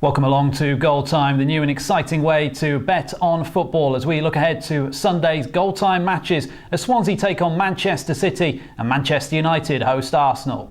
Welcome along to Goal Time, the new and exciting way to bet on football as we look ahead to Sunday's Goal Time matches as Swansea take on Manchester City and Manchester United host Arsenal.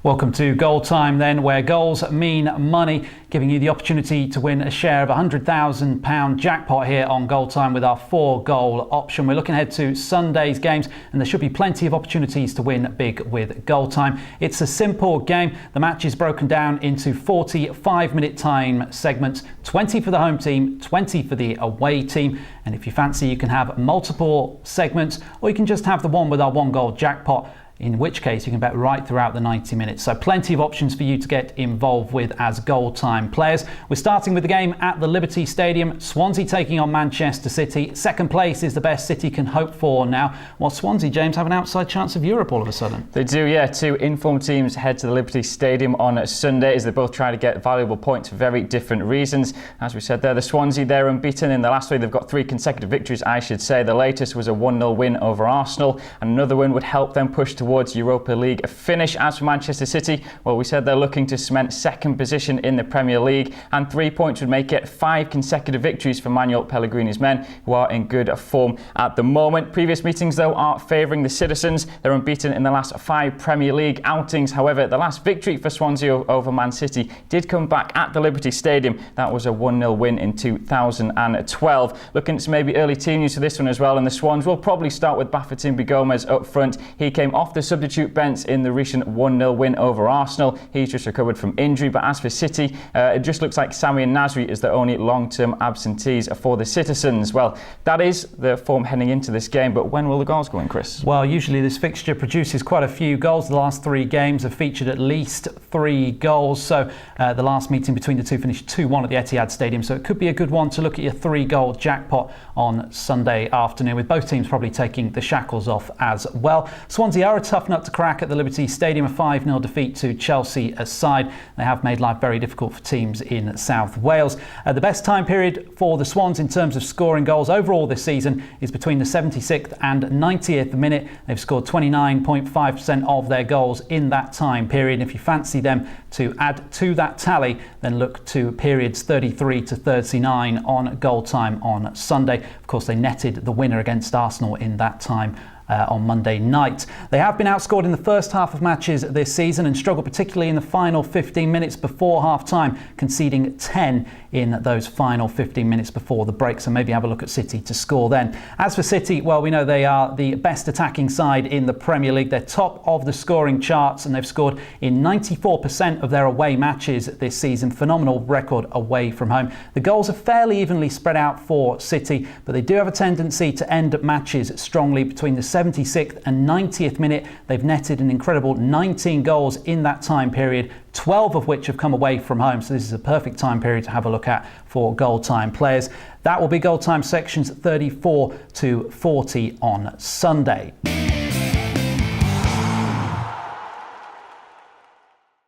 Welcome to Goal Time then, where goals mean money, giving you the opportunity to win a share of a £100,000 jackpot here on Goal Time with our 4-goal option. We're looking ahead to Sunday's games and there should be plenty of opportunities to win big with Goal Time. It's a simple game. The match is broken down into 45-minute time segments, 20 for the home team, 20 for the away team. And if you fancy, you can have multiple segments or you can just have the one with our 1-goal jackpot, in which case you can bet right throughout the 90 minutes. So plenty of options for you to get involved with as Goal Time players. We're starting with the game at the Liberty Stadium. Swansea taking on Manchester City. Second place is the best City can hope for now, while Swansea, James, have an outside chance of Europe all of a sudden. They do, yeah. Two informed teams head to the Liberty Stadium on Sunday as they both try to get valuable points for very different reasons. As we said there, the Swansea, they're unbeaten in the last 3. They've got 3 consecutive victories, I should say. The latest was a 1-0 win over Arsenal, and another win would help them push towards Europa League finish. As for Manchester City, well, we said they're looking to cement second position in the Premier League, and 3 points would make it 5 consecutive victories for Manuel Pellegrini's men, who are in good form at the moment. Previous meetings, though, are favouring the Citizens. They're unbeaten in the last 5 Premier League outings. However, the last victory for Swansea over Man City did come back at the Liberty Stadium. That was a 1-0 win in 2012. Looking at some maybe early team news for this one as well, and the Swans will probably start with Bafétimbi Gomez up front. He came off the substitute bench in the recent 1-0 win over Arsenal. He's just recovered from injury. But as for City, it just looks like Sami and Nasri is the only long-term absentees for the Citizens. Well, that is the form heading into this game, but when will the goals go in, Chris? Well, usually this fixture produces quite a few goals. The last 3 games have featured at least 3 goals. So the last meeting between the two finished 2-1 at the Etihad Stadium. So it could be a good one to look at your 3-goal jackpot on Sunday afternoon, with both teams probably taking the shackles off as well. Swansea are a tough nut to crack at the Liberty Stadium, a 5-0 defeat to Chelsea aside. They have made life very difficult for teams in South Wales. The best time period for the Swans in terms of scoring goals overall this season is between the 76th and 90th minute. They've scored 29.5% of their goals in that time period. If you fancy them to add to that tally, then look to periods 33 to 39 on Goal Time on Sunday. Of course, they netted the winner against Arsenal in that time on Monday night. They have been outscored in the first half of matches this season and struggled particularly in the final 15 minutes before half-time, conceding 10 in those final 15 minutes before the break. So maybe have a look at City to score then. As for City, well, we know they are the best attacking side in the Premier League. They're top of the scoring charts and they've scored in 94% of their away matches this season. Phenomenal record away from home. The goals are fairly evenly spread out for City, but they do have a tendency to end matches strongly between the 76th and 90th minute. They've netted an incredible 19 goals in that time period, 12 of which have come away from home. So this is a perfect time period to have a look at for Goal Time players. That will be Goal Time sections 34 to 40 on Sunday.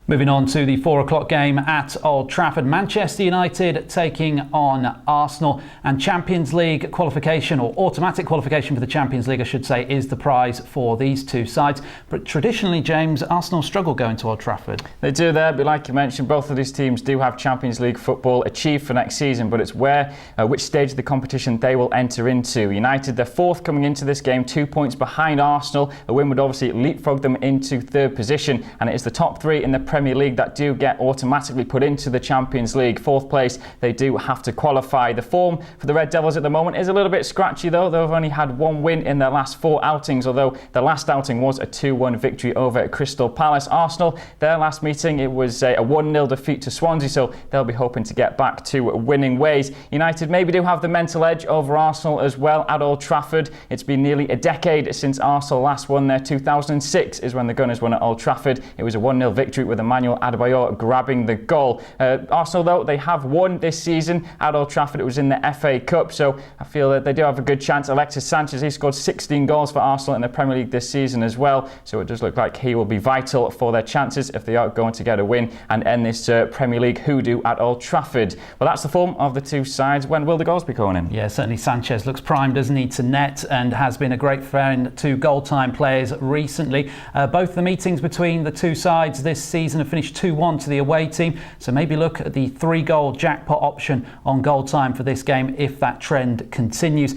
Moving on to the 4 o'clock game at Old Trafford. Manchester United taking on Arsenal, and Champions League qualification, or automatic qualification for the Champions League, I should say, is the prize for these two sides. But traditionally, James, Arsenal struggle going to Old Trafford. They do there, but like you mentioned, both of these teams do have Champions League football achieved for next season, but it's which stage of the competition they will enter into. United, they're 4th coming into this game, 2 points behind Arsenal. A win would obviously leapfrog them into 3rd position, and it is the top 3 in the Premier League that do get automatically put into the Champions League. 4th place, they do have to qualify. The form for the Red Devils at the moment is a little bit scratchy though. They've only had 1 win in their last 4 outings, although the last outing was a 2-1 victory over at Crystal Palace. Arsenal, their last meeting, it was a 1-0 defeat to Swansea, so they'll be hoping to get back to winning ways. United maybe do have the mental edge over Arsenal as well at Old Trafford. It's been nearly a decade since Arsenal last won there. 2006 is when the Gunners won at Old Trafford. It was a 1-0 victory with a Emmanuel Adebayor grabbing the goal. Arsenal, though, they have won this season at Old Trafford. It was in the FA Cup, so I feel that they do have a good chance. Alexis Sanchez, he scored 16 goals for Arsenal in the Premier League this season as well, so it does look like he will be vital for their chances if they are going to get a win and end this Premier League hoodoo at Old Trafford. Well, that's the form of the two sides. When will the goals be going in? Yeah, certainly Sanchez looks primed, doesn't he, to net, and has been a great friend to goal-time players recently. Both the meetings between the two sides this season have finished 2-1 to the away team, so maybe look at the 3-goal jackpot option on goal time for this game if that trend continues.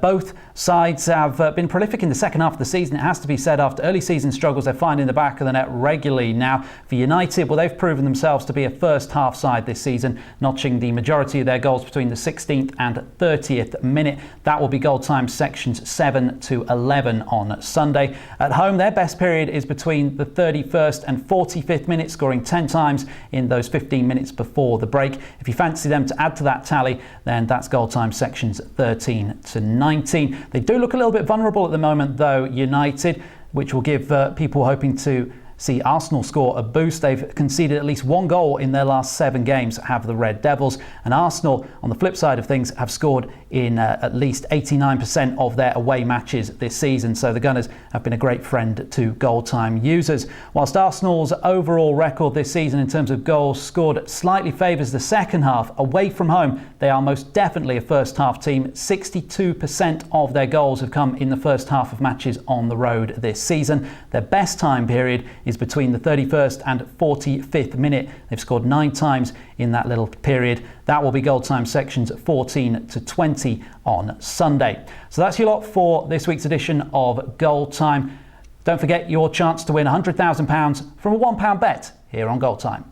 Both sides have been prolific in the second half of the season, it has to be said. After early season struggles, they're finding the back of the net regularly now. For United, well, they've proven themselves to be a first half side this season, notching the majority of their goals between the 16th and 30th minute. That will be goal time sections 7 to 11 on Sunday. At home, their best period is between the 31st and 45th minute, scoring 10 times in those 15 minutes before the break. If you fancy them to add to that tally, then that's goal time sections 13 to 19. They do look a little bit vulnerable at the moment, though, United, which will give people hoping to see Arsenal score a boost. They've conceded at least 1 goal in their last 7 games, have the Red Devils. And Arsenal, on the flip side of things, have scored in at least 89% of their away matches this season. So the Gunners have been a great friend to goal time users. Whilst Arsenal's overall record this season in terms of goals scored slightly favours the second half, away from home, they are most definitely a first half team. 62% of their goals have come in the first half of matches on the road this season. Their best time period is between the 31st and 45th minute. They've scored 9 times in that little period. That will be goal time sections 14 to 20 on Sunday. So that's your lot for this week's edition of Goal Time. Don't forget your chance to win £100,000 from a £1 bet here on Goal Time.